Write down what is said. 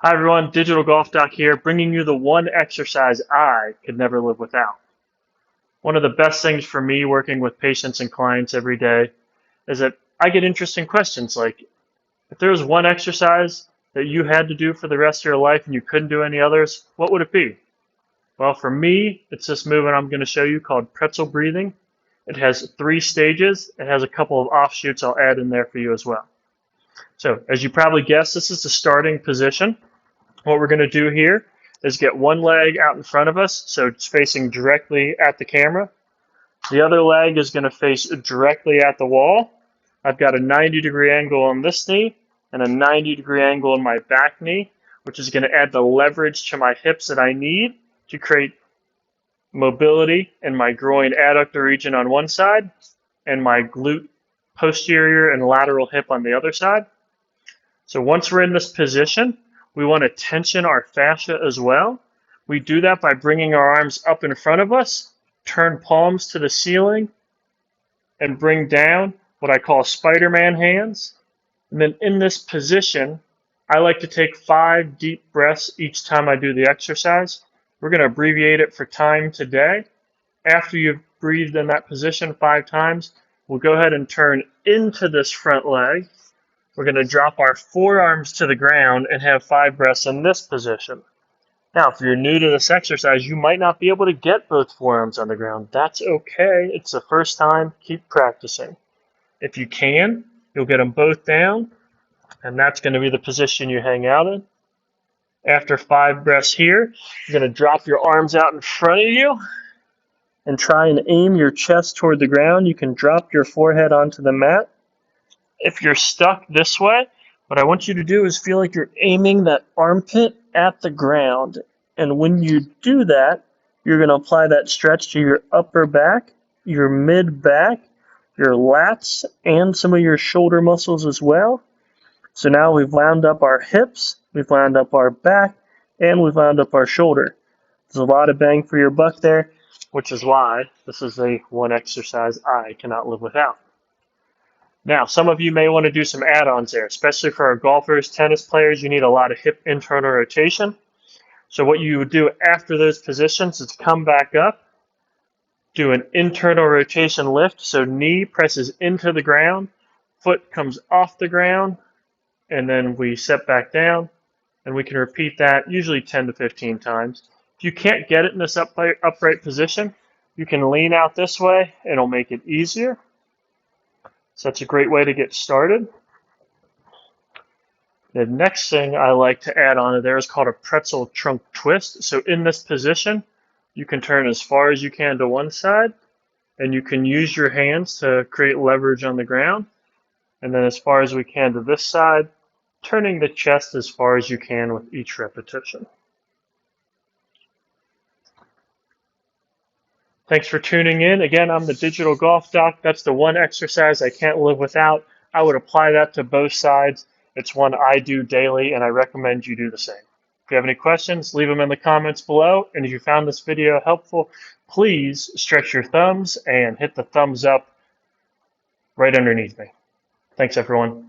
Hi everyone, Digital Golf Doc here, bringing you the one exercise I could never live without. One of the best things for me working with patients and clients every day is that I get interesting questions like, if there was one exercise that you had to do for the rest of your life and you couldn't do any others, what would it be? Well, for me, it's this movement I'm going to show you called Pretzel Breathing. It has 3 stages. It has a couple of offshoots I'll add in there for you as well. So, as you probably guessed, this is the starting position. What we're going to do here is get one leg out in front of us, so it's facing directly at the camera. The other leg is going to face directly at the wall. I've got a 90-degree angle on this knee and a 90-degree angle on my back knee, which is going to add the leverage to my hips that I need to create mobility in my groin adductor region on one side and my glute posterior and lateral hip on the other side. So once we're in this position, we want to tension our fascia as well. We do that by bringing our arms up in front of us, turn palms to the ceiling, and bring down what I call Spider-Man hands. And then in this position, I like to take 5 deep breaths each time I do the exercise. We're going to abbreviate it for time today. After you've breathed in that position 5 times, we'll go ahead and turn into this front leg. We're going to drop our forearms to the ground and have 5 breaths in this position. Now, if you're new to this exercise, you might not be able to get both forearms on the ground. That's okay. It's the first time. Keep practicing. If you can, you'll get them both down, and that's going to be the position you hang out in. After 5 breaths here, you're going to drop your arms out in front of you and try and aim your chest toward the ground. You can drop your forehead onto the mat. If you're stuck this way, what I want you to do is feel like you're aiming that armpit at the ground. And when you do that, you're going to apply that stretch to your upper back, your mid back, your lats, and some of your shoulder muscles as well. So now we've wound up our hips, we've wound up our back, and we've wound up our shoulder. There's a lot of bang for your buck there, which is why this is the one exercise I cannot live without. Now, some of you may want to do some add-ons there, especially for our golfers, tennis players. You need a lot of hip internal rotation. So what you would do after those positions is come back up, do an internal rotation lift. So knee presses into the ground, foot comes off the ground, and then we set back down. And we can repeat that usually 10 to 15 times. If you can't get it in this upright position, you can lean out this way, and it'll make it easier. So that's a great way to get started. The next thing I like to add on to there is called a pretzel trunk twist. So in this position, you can turn as far as you can to one side, and you can use your hands to create leverage on the ground. And then as far as we can to this side, turning the chest as far as you can with each repetition. Thanks for tuning in. Again, I'm the Digital Golf Doc. That's the one exercise I can't live without. I would apply that to both sides. It's one I do daily, and I recommend you do the same. If you have any questions, leave them in the comments below. And if you found this video helpful, please stretch your thumbs and hit the thumbs up right underneath me. Thanks, everyone.